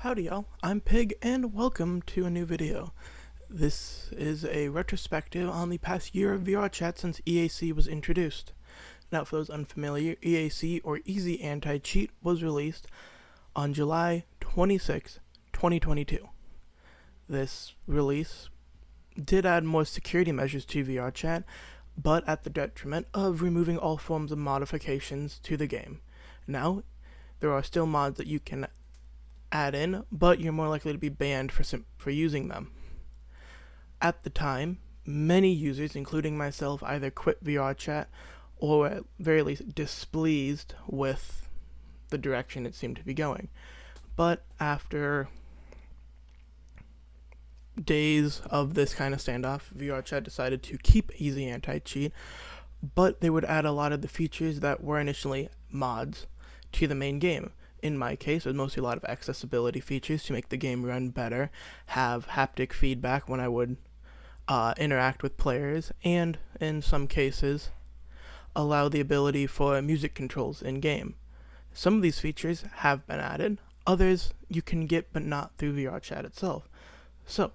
Howdy y'all, I'm Pig and welcome to a new video. This is a retrospective on the past year of VRChat since EAC was introduced. Now for those unfamiliar, EAC or Easy Anti-Cheat was released on July 26, 2022. This release did add more security measures to VRChat, but at the detriment of removing all forms of modifications to the game. Now, there are still mods that you can add in, but you're more likely to be banned for using them. At the time, many users, including myself, either quit VRChat or at very least displeased with the direction it seemed to be going. But after days of this kind of standoff, VRChat decided to keep Easy Anti-Cheat, but they would add a lot of the features that were initially mods to the main game. In my case, it was mostly a lot of accessibility features to make the game run better, have haptic feedback when I would interact with players, and in some cases, allow the ability for music controls in-game. Some of these features have been added, others you can get but not through VRChat itself. So,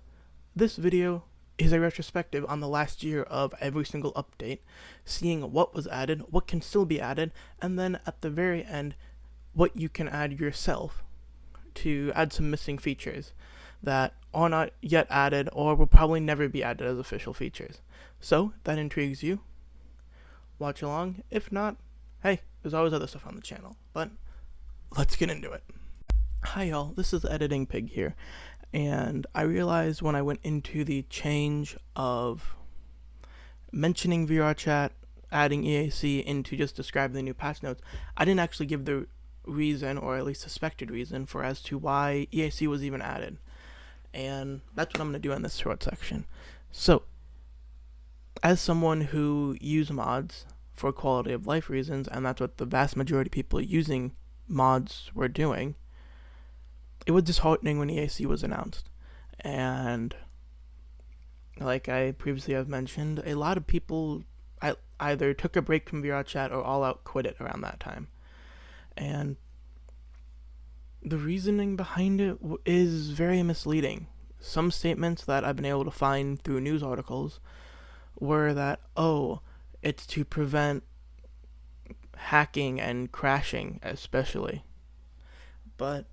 this video is a retrospective on the last year of every single update, seeing what was added, what can still be added, and then at the very end, what you can add yourself to add some missing features that are not yet added or will probably never be added as official features. So, if that intrigues you, watch along. If not, hey, there's always other stuff on the channel. But let's get into it. Hi y'all, this is Editing Pig here, and I realized when I went into the change of mentioning VRChat, adding EAC into just describing the new patch notes, I didn't actually give the reason, or at least suspected reason, for as to why EAC was even added. And that's what I'm going to do in this short section. So, as someone who uses mods for quality of life reasons, and that's what the vast majority of people using mods were doing, it was disheartening when EAC was announced. And like I previously have mentioned, a lot of people either took a break from VRChat or all out quit it around that time. And the reasoning behind it is very misleading. Some statements that I've been able to find through news articles were that, it's to prevent hacking and crashing especially. But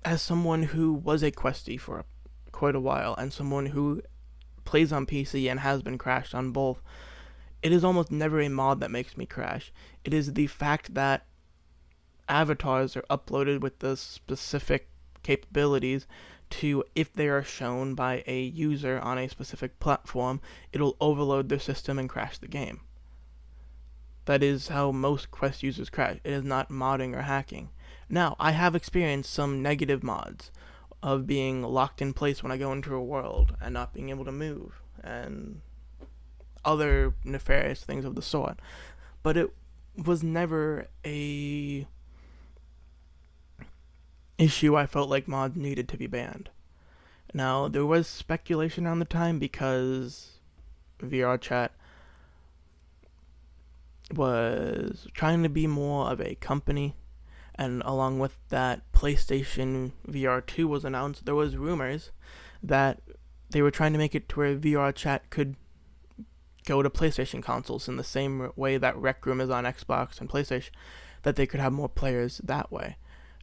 as someone who was a Questie for quite a while, and someone who plays on PC and has been crashed on both, it is almost never a mod that makes me crash. It is the fact that avatars are uploaded with the specific capabilities to, if they are shown by a user on a specific platform, it'll overload their system and crash the game. That is how most Quest users crash. It is not modding or hacking. Now, I have experienced some negative mods of being locked in place when I go into a world and not being able to move, and other nefarious things of the sort. But it was never a issue I felt like mods needed to be banned. Now, there was speculation around the time because VRChat was trying to be more of a company, and along with that, PlayStation VR 2 was announced. There was rumors that they were trying to make it to where VRChat could go to PlayStation consoles in the same way that Rec Room is on Xbox and PlayStation, that they could have more players that way.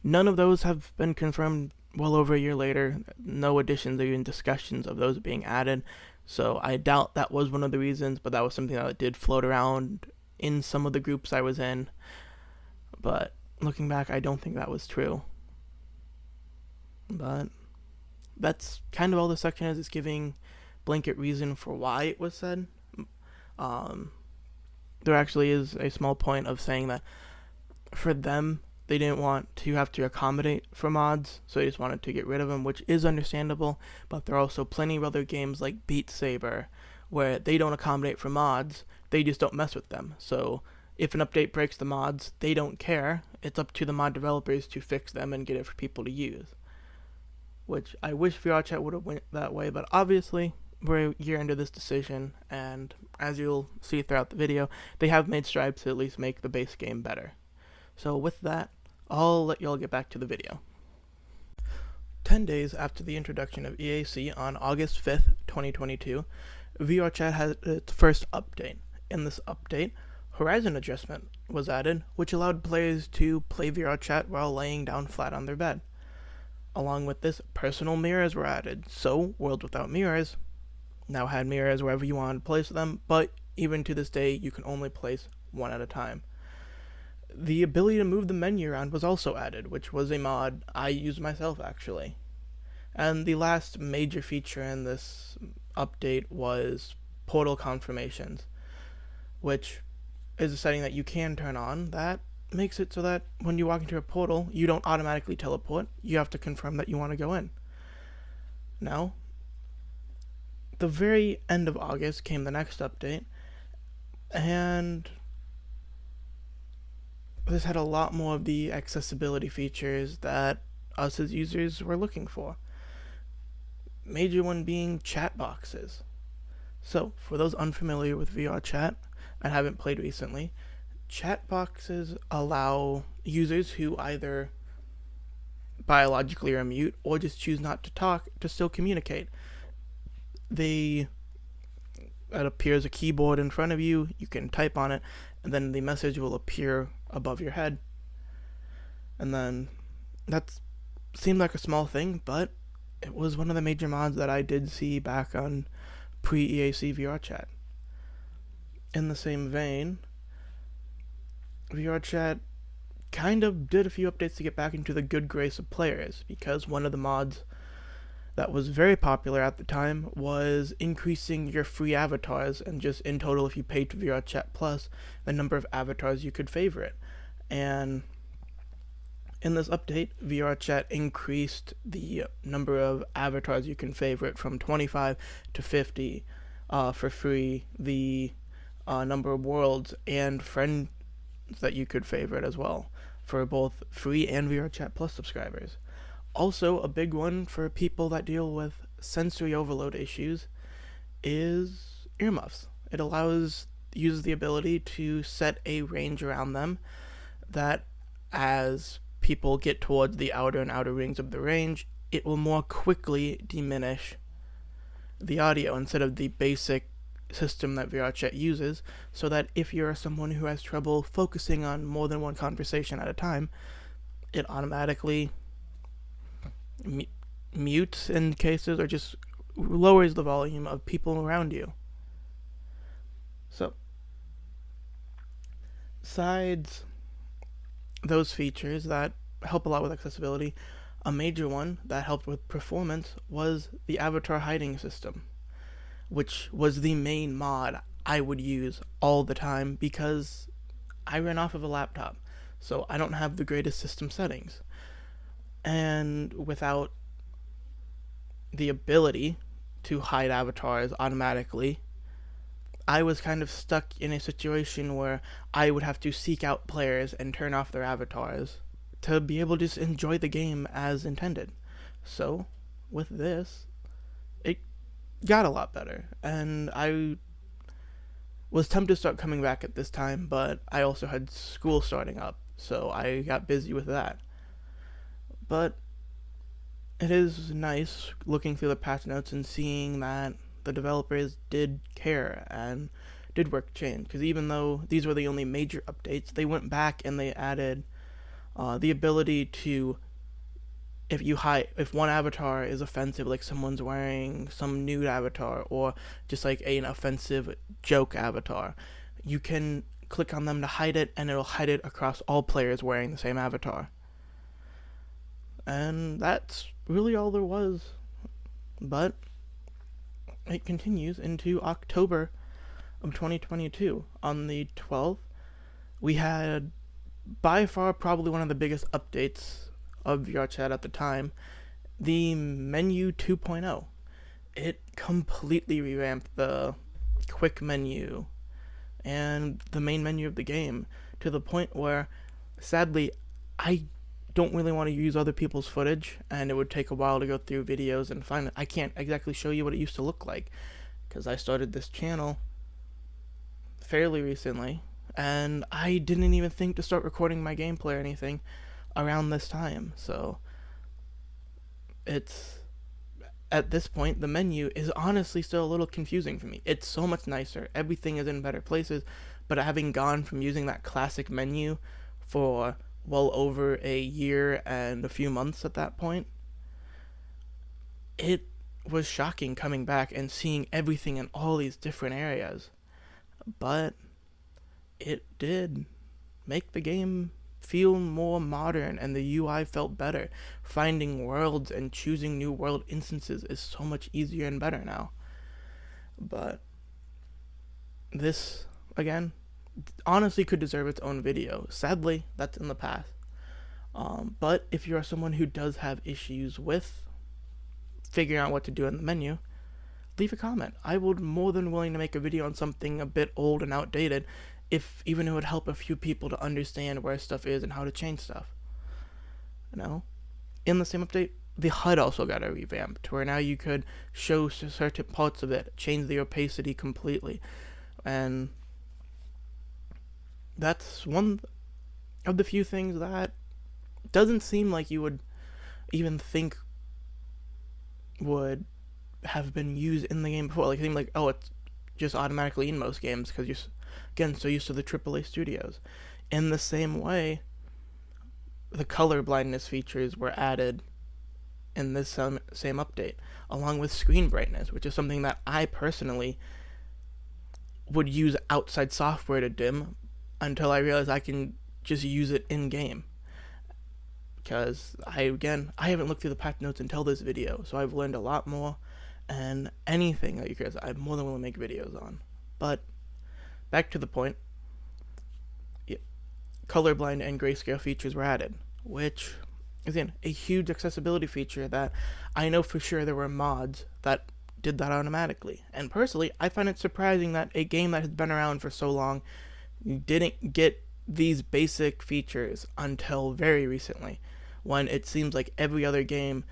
None of those have been confirmed well over a year later. No additions or even discussions of those being added. So I doubt that was one of the reasons, but that was something that did float around in some of the groups I was in. But looking back, I don't think that was true. But that's kind of all the section is. It's giving blanket reason for why it was said. There actually is a small point of saying that for them, they didn't want to have to accommodate for mods, so they just wanted to get rid of them, which is understandable, but there are also plenty of other games like Beat Saber where they don't accommodate for mods, they just don't mess with them. So if an update breaks the mods, they don't care. It's up to the mod developers to fix them and get it for people to use. Which I wish VRChat would have went that way, but obviously we're a year into this decision, and as you'll see throughout the video, they have made strides to at least make the base game better. So with that, I'll let y'all get back to the video. 10 days after the introduction of EAC on August 5th, 2022, VRChat had its first update. In this update, Horizon Adjustment was added, which allowed players to play VRChat while laying down flat on their bed. Along with this, personal mirrors were added, so Worlds Without Mirrors now had mirrors wherever you wanted to place them, but even to this day, you can only place one at a time. The ability to move the menu around was also added, which was a mod I used myself actually. And the last major feature in this update was portal confirmations, which is a setting that you can turn on that makes it so that when you walk into a portal, you don't automatically teleport. You have to confirm that you want to go in. Now, the very end of August came the next update, and this had a lot more of the accessibility features that us as users were looking for. Major one being chat boxes. So, for those unfamiliar with VRChat and haven't played recently, chat boxes allow users who either biologically are mute or just choose not to talk to still communicate. It appears a keyboard in front of you, you can type on it, and then the message will appear above your head. And then that seemed like a small thing, but it was one of the major mods that I did see back on pre-EAC VRChat. In the same vein, VRChat kind of did a few updates to get back into the good grace of players, because one of the mods that was very popular at the time was increasing your free avatars, and just in total, if you paid to VRChat Plus, the number of avatars you could favorite. And in this update, VRChat increased the number of avatars you can favorite from 25 to 50 for free, the number of worlds and friends that you could favorite as well, for both free and VRChat Plus subscribers. Also, a big one for people that deal with sensory overload issues is earmuffs. It allows users the ability to set a range around them that, as people get towards the outer and outer rings of the range, it will more quickly diminish the audio instead of the basic system that VRChat uses, so that if you're someone who has trouble focusing on more than one conversation at a time, it automatically mutes in cases or just lowers the volume of people around you. So, besides those features that help a lot with accessibility, a major one that helped with performance was the avatar hiding system, which was the main mod I would use all the time because I ran off of a laptop, so I don't have the greatest system settings. And without the ability to hide avatars automatically, I was kind of stuck in a situation where I would have to seek out players and turn off their avatars to be able to just enjoy the game as intended. So, with this, it got a lot better, and I was tempted to start coming back at this time, but I also had school starting up, so I got busy with that. But it is nice looking through the patch notes and seeing that the developers did care and did work change, because even though these were the only major updates, they went back and they added the ability to, if one avatar is offensive, like someone's wearing some nude avatar or just like an offensive joke avatar, you can click on them to hide it, and it'll hide it across all players wearing the same avatar. And that's really all there was. But it continues into October of 2022. On the 12th, we had by far probably one of the biggest updates of VRChat at the time, the menu 2.0. It completely revamped the quick menu and the main menu of the game to the point where, sadly, I don't really want to use other people's footage, and it would take a while to go through videos and find it. I can't exactly show you what it used to look like, because I started this channel fairly recently, and I didn't even think to start recording my gameplay or anything around this time. So it's at this point, the menu is honestly still a little confusing for me. It's so much nicer. Everything is in better places, but having gone from using that classic menu for well over a year and a few months at that point, it was shocking coming back and seeing everything in all these different areas. But it did make the game feel more modern and the UI felt better. Finding worlds and choosing new world instances is so much easier and better now. But this, again, honestly could deserve its own video. Sadly, that's in the past. But if you are someone who does have issues with figuring out what to do in the menu, leave a comment. I would more than willing to make a video on something a bit old and outdated, if even it would help a few people to understand where stuff is and how to change stuff. In the same update, the HUD also got a revamp to where now you could show certain parts of it, change the opacity completely, and that's one of the few things that doesn't seem like you would even think would have been used in the game before. Like, it seemed like, oh, it's just automatically in most games because you're, again, so used to the AAA studios. In the same way, the color blindness features were added in this same update, along with screen brightness, which is something that I personally would use outside software to dim until I realized I can just use it in-game. Because I haven't looked through the patch notes until this video, so I've learned a lot more, and anything that you guys, I'm more than willing to make videos on. But back to the point, colorblind and grayscale features were added, which is a huge accessibility feature that I know for sure there were mods that did that automatically. And personally, I find it surprising that a game that has been around for so long didn't get these basic features until very recently, when it seems like every other game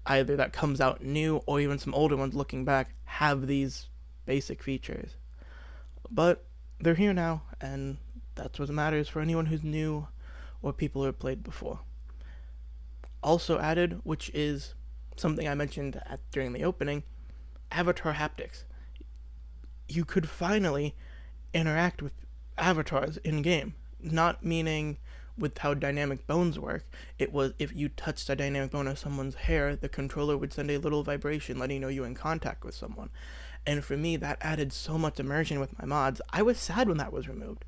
either that comes out new or even some older ones looking back have these basic features. But they're here now, and that's what matters for anyone who's new or people who have played before. Also added, which is something I mentioned during the opening, avatar haptics. You could finally interact with avatars in-game. Not meaning with how dynamic bones work. It was if you touched a dynamic bone of someone's hair, the controller would send a little vibration letting you know you're in contact with someone. And for me, that added so much immersion with my mods. I was sad when that was removed.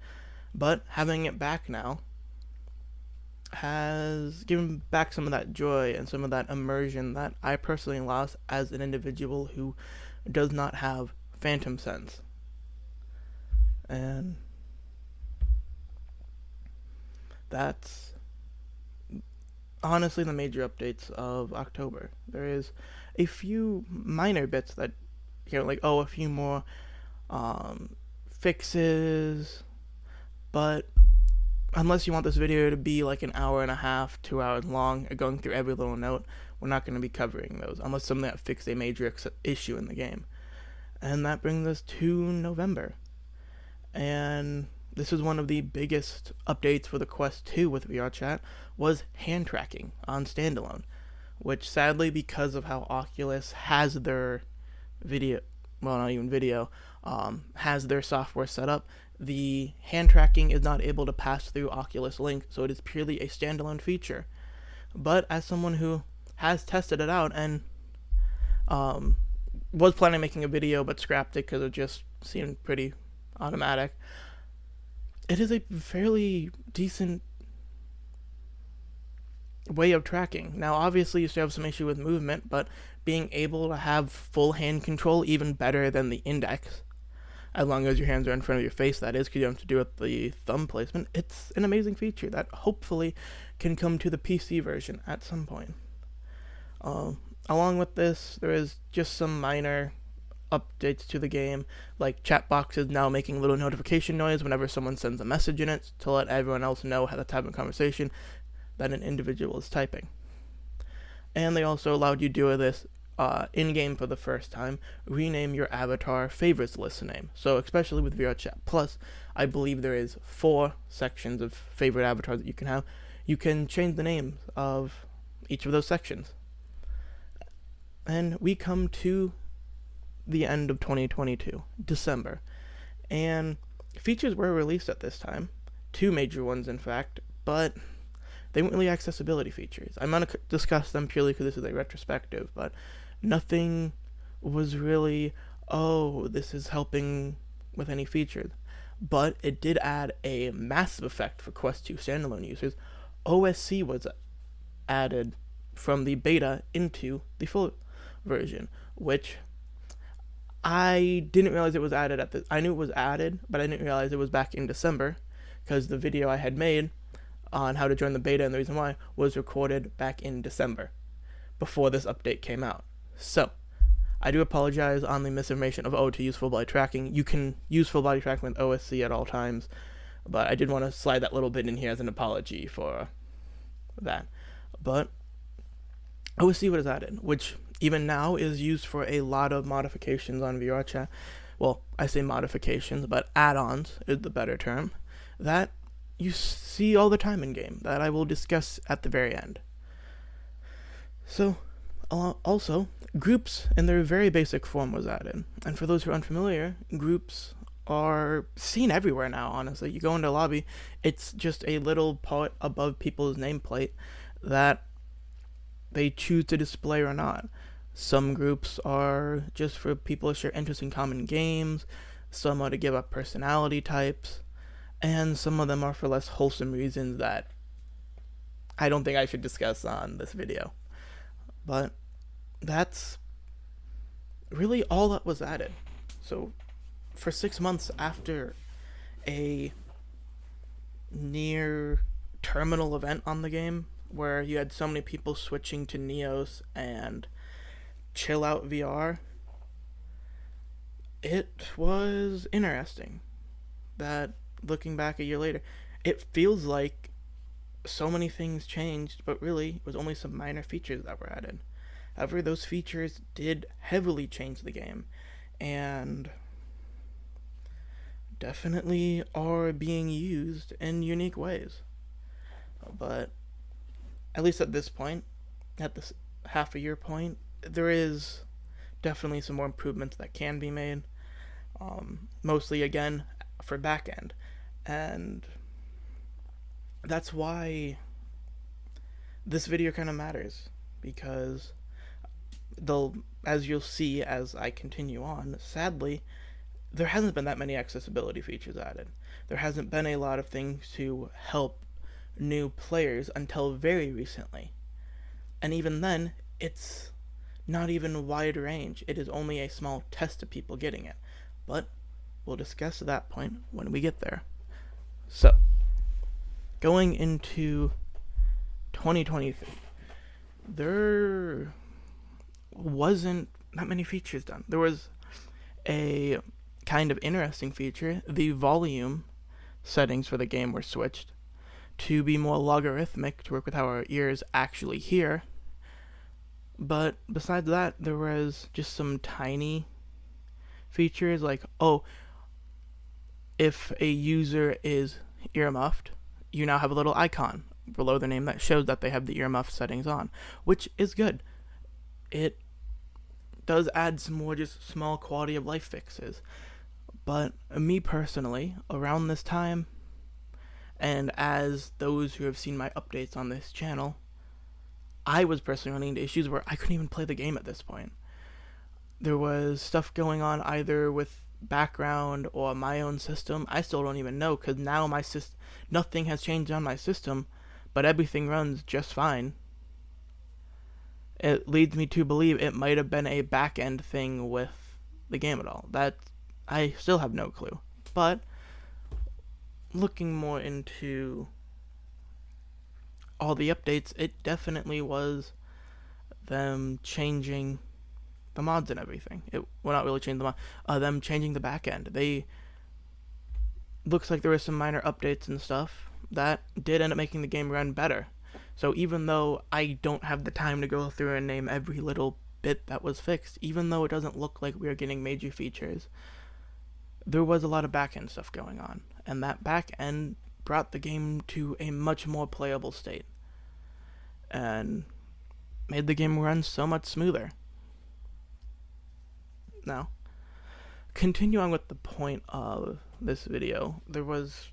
But having it back now has given back some of that joy and some of that immersion that I personally lost as an individual who does not have phantom sense. And that's honestly the major updates of October. There is a few minor bits that, a few more fixes, but unless you want this video to be like an hour and a half, 2 hours long, going through every little note, we're not going to be covering those, unless something that fixed a major issue in the game. And that brings us to November. And this is one of the biggest updates for the Quest 2 with VRChat, was hand tracking on standalone, which sadly, because of how Oculus has their has their software set up, the hand tracking is not able to pass through Oculus Link, so it is purely a standalone feature. But as someone who has tested it out and was planning on making a video but scrapped it because it just seemed pretty automatic, it is a fairly decent way of tracking. Now, obviously, you still have some issue with movement, but being able to have full hand control, even better than the index, as long as your hands are in front of your face, that is, because you don't have to do with the thumb placement. It's an amazing feature that hopefully can come to the PC version at some point. Along with this, there is just some minor updates to the game, like chat boxes now making a little notification noise whenever someone sends a message in it to let everyone else know how to have a conversation that an individual is typing. And they also allowed you to do this in-game for the first time, rename your avatar favorites list name. So especially with VRChat Plus, I believe there is 4 sections of favorite avatars that you can have. You can change the names of each of those sections. And we come to the end of 2022, December. And features were released at this time. 2 major ones, in fact, but they weren't really accessibility features. I'm going to discuss them purely because this is a retrospective, but nothing was really, oh, this is helping with any features. But it did add a massive effect for Quest 2 standalone users. OSC was added from the beta into the full version, which I didn't realize it was added I knew it was added, but I didn't realize it was back in December, because the video I had made on how to join the beta and the reason why was recorded back in December, before this update came out. So, I do apologize on the misinformation of, to use full body tracking. You can use full body tracking with OSC at all times, but I did want to slide that little bit in here as an apology for that. But OSC was added, which even now is used for a lot of modifications on VRChat. Well, I say modifications, but add-ons is the better term, that you see all the time in game, that I will discuss at the very end. So, also, groups in their very basic form was added. And for those who are unfamiliar, groups are seen everywhere now, honestly. You go into a lobby, it's just a little part above people's nameplate that they choose to display or not. Some groups are just for people to share interest in common games, some are to give up personality types, and some of them are for less wholesome reasons that I don't think I should discuss on this video. But that's really all that was added. So for 6 months after a near terminal event on the game, where you had so many people switching to Neos and Chill Out VR, it was interesting that, looking back a year later, it feels like so many things changed, but really it was only some minor features that were added. However, those features did heavily change the game, and definitely are being used in unique ways. But at least at this point, at this half a year point, there is definitely some more improvements that can be made, mostly again for backend, and that's why this video kind of matters, because as you'll see as I continue on, sadly, there hasn't been that many accessibility features added. There hasn't been a lot of things to help new players until very recently. And even then, it's not even wide range. It is only a small test of people getting it. But we'll discuss that point when we get there. So, going into 2023, there wasn't that many features done. There was a kind of interesting feature. The volume settings for the game were switched to be more logarithmic, to work with how our ears actually hear. But besides that, there was just some tiny features like, if a user is earmuffed, you now have a little icon below their name that shows that they have the earmuff settings on, which is good. It does add some more just small quality of life fixes. But me personally, around this time, and as those who have seen my updates on this channel, I was personally running into issues where I couldn't even play the game at this point. There was stuff going on either with background or my own system. I still don't even know, because now nothing has changed on my system, but everything runs just fine. It leads me to believe it might have been a back-end thing with the game at all. That I still have no clue. But looking more into all the updates, it definitely was them changing the mods and everything. Not really changing the mod, them changing the back end. Looks like there were some minor updates and stuff that did end up making the game run better. So even though I don't have the time to go through and name every little bit that was fixed, even though it doesn't look like we are getting major features, there was a lot of back-end stuff going on, and that back-end brought the game to a much more playable state, and made the game run so much smoother. Now, continuing with the point of this video, there was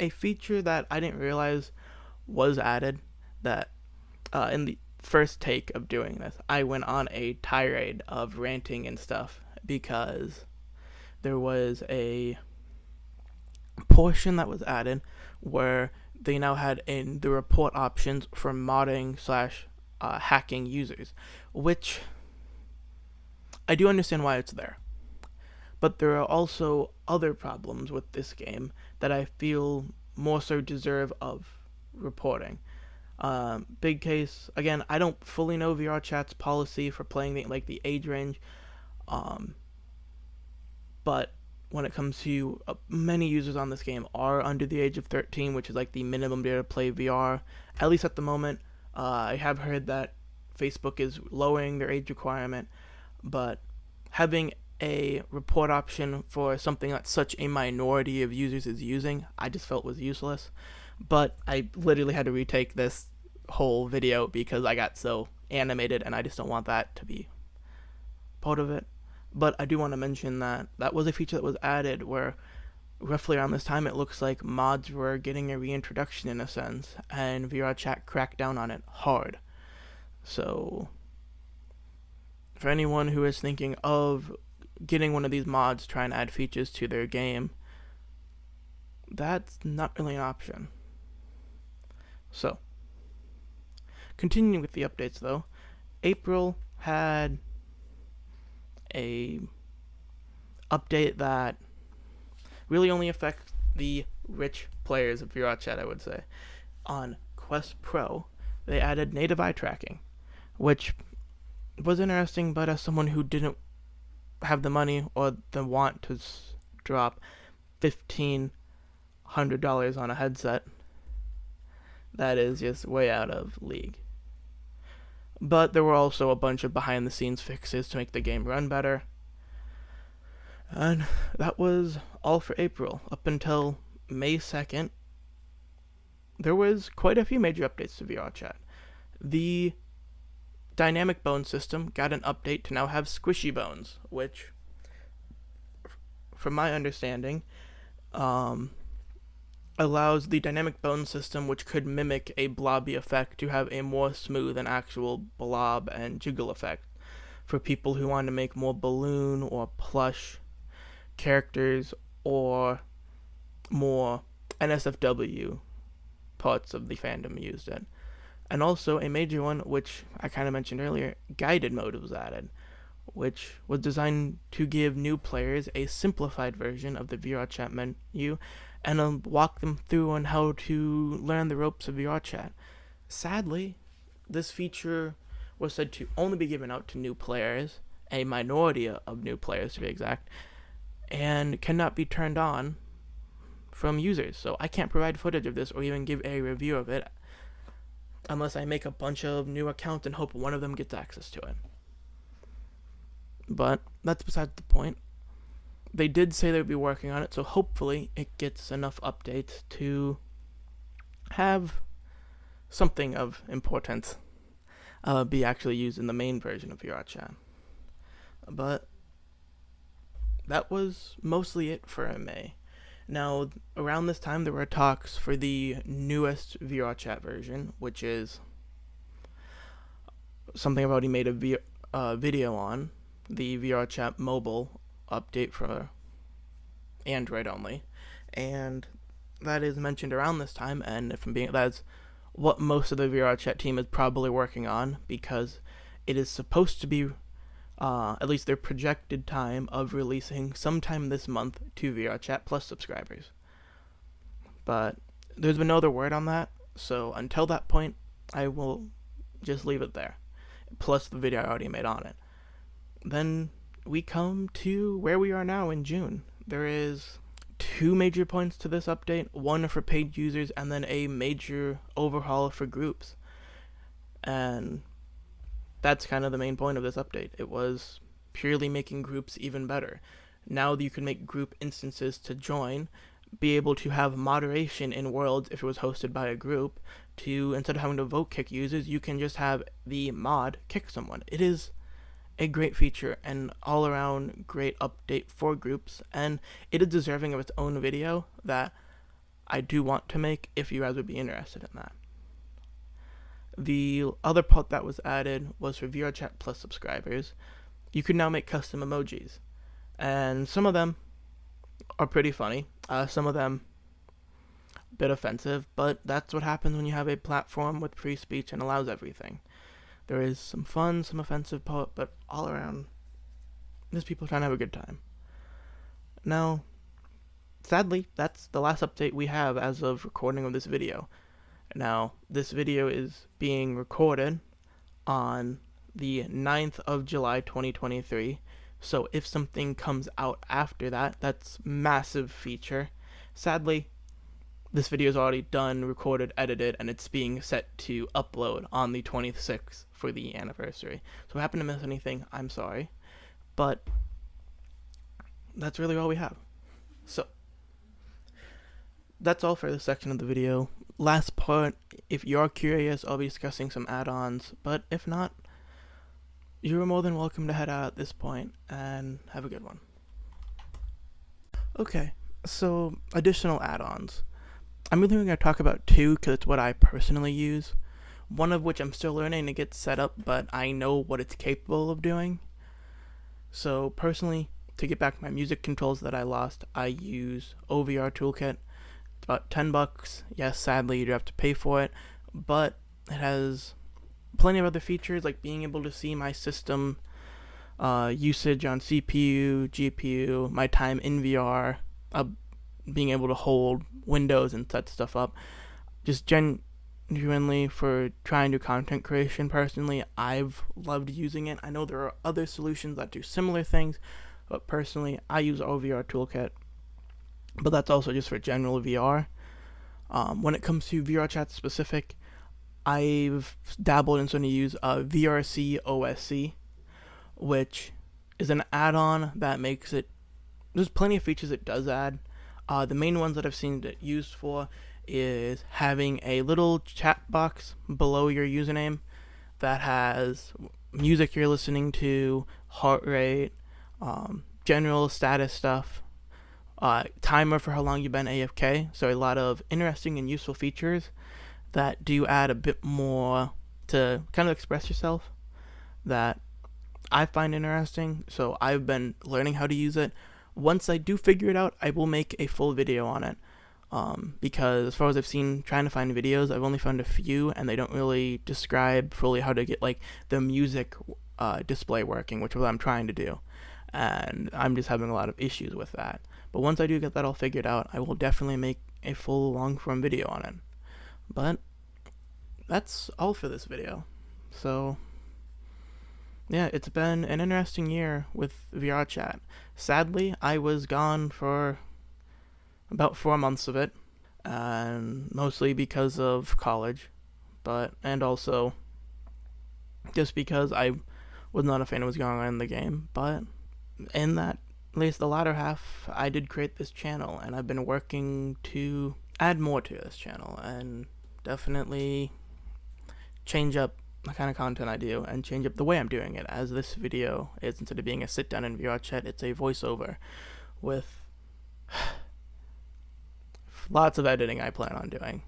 a feature that I didn't realize was added that in the first take of doing this, I went on a tirade of ranting and stuff because there was a portion that was added where they now had in the report options for modding slash hacking users, which I do understand why it's there. But there are also other problems with this game that I feel more so deserve of reporting. Big case, again, I don't fully know VRChat's policy for playing the age range, but when it comes to many users on this game are under the age of 13, which is like the minimum to play VR, at least at the moment. I have heard that Facebook is lowering their age requirement, but having a report option for something that such a minority of users is using, I just felt was useless. But I literally had to retake this whole video because I got so animated, and I just don't want that to be part of it. But I do want to mention that that was a feature that was added where roughly around this time it looks like mods were getting a reintroduction in a sense, and VRChat cracked down on it hard. So for anyone who is thinking of getting one of these mods, trying to add features to their game, that's not really an option. So, continuing with the updates though, April had a update that really only affects the rich players of VRChat, I would say. On Quest Pro, they added native eye tracking, which was interesting, but as someone who didn't have the money or the want to drop $1,500 on a headset, that is just way out of league. But there were also a bunch of behind the scenes fixes to make the game run better. And that was all for April. Up until May 2nd, there was quite a few major updates to VRChat. The dynamic bone system got an update to now have squishy bones, which, from my understanding, allows the dynamic bone system, which could mimic a blobby effect, to have a more smooth and actual blob and jiggle effect for people who want to make more balloon or plush characters or more NSFW parts of the fandom used it. And also a major one, which I kind of mentioned earlier, guided mode was added, which was designed to give new players a simplified version of the VRChat menu and walk them through on how to learn the ropes of VRChat. Sadly, this feature was said to only be given out to new players, a minority of new players to be exact, and cannot be turned on from users. So I can't provide footage of this or even give a review of it unless I make a bunch of new accounts and hope one of them gets access to it. But that's besides the point. They did say they would be working on it, so hopefully it gets enough updates to have something of importance be actually used in the main version of VRChat. But that was mostly it for May. Now, around this time, there were talks for the newest VRChat version, which is something I've already made a video on, the VRChat mobile update for Android only, and that is mentioned around this time, and that's what most of the VRChat team is probably working on, because it is supposed to be at least their projected time of releasing sometime this month to VRChat Plus subscribers. But there's been no other word on that, so until that point, I will just leave it there, plus the video I already made on it. Then we come to where we are now in June. There is two major points to this update, one for paid users and then a major overhaul for groups. And that's kind of the main point of this update. It was purely making groups even better. Now that you can make group instances to join, be able to have moderation in worlds if it was hosted by a group, to instead of having to vote kick users, you can just have the mod kick someone. It is a great feature and all around great update for groups, and it is deserving of its own video that I do want to make if you guys would be interested in that. The other part that was added was for VRChat Plus subscribers. You can now make custom emojis, and some of them are pretty funny. Some of them a bit offensive, but that's what happens when you have a platform with free speech and allows everything. There is some fun, some offensive part, but all around, there's people trying to have a good time. Now, sadly, that's the last update we have as of recording of this video. Now, this video is being recorded on the 9th of July 2023, so if something comes out after that, that's massive feature. Sadly, this video is already done, recorded, edited, and it's being set to upload on the 26th for the anniversary. So if I happen to miss anything, I'm sorry. But that's really all we have. So that's all for this section of the video. Last part, if you're curious, I'll be discussing some add-ons, but if not, you're more than welcome to head out at this point, and have a good one. Okay, so additional add-ons. I'm really going to talk about two because it's what I personally use. One of which I'm still learning to get set up, but I know what it's capable of doing. So personally, to get back my music controls that I lost, I use OVR Toolkit. It's about $10. Yes, sadly, you do have to pay for it, but it has plenty of other features like being able to see my system usage on CPU, GPU, my time in VR, being able to hold windows and set stuff up. Just genuinely for trying to do content creation personally, I've loved using it. I know there are other solutions that do similar things, but personally, I use OVR Toolkit. But that's also just for general VR. When it comes to VRChat specific, I've dabbled in starting to use VRC OSC, which is an add-on that makes it, there's plenty of features it does add. The main ones that I've seen it used for is having a little chat box below your username that has music you're listening to, heart rate, general status stuff, timer for how long you've been AFK. So a lot of interesting and useful features that do add a bit more to kind of express yourself that I find interesting. So I've been learning how to use it. Once I do figure it out, I will make a full video on it. Because as far as I've seen trying to find videos, I've only found a few and they don't really describe fully how to get like the music display working, which is what I'm trying to do. And I'm just having a lot of issues with that. But once I do get that all figured out, I will definitely make a full long form video on it. But that's all for this video. So yeah, it's been an interesting year with VRChat. Sadly, I was gone for about 4 months of it, and mostly because of college, and also just because I was not a fan of what's going on in the game. But in that, at least the latter half, I did create this channel, and I've been working to add more to this channel, and definitely change up the kind of content I do, and change up the way I'm doing it, as this video is, instead of being a sit-down in VRChat, it's a voiceover with lots of editing I plan on doing.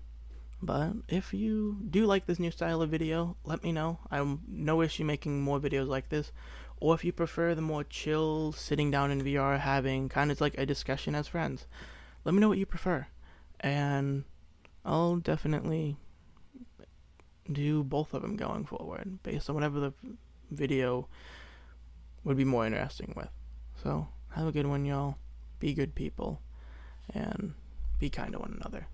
But if you do like this new style of video, let me know. I'm no issue making more videos like this. Or if you prefer the more chill, sitting down in VR, having kind of like a discussion as friends, let me know what you prefer. And I'll definitely do both of them going forward, based on whatever the video would be more interesting with. So, have a good one, y'all. Be good people. And be kind to one another.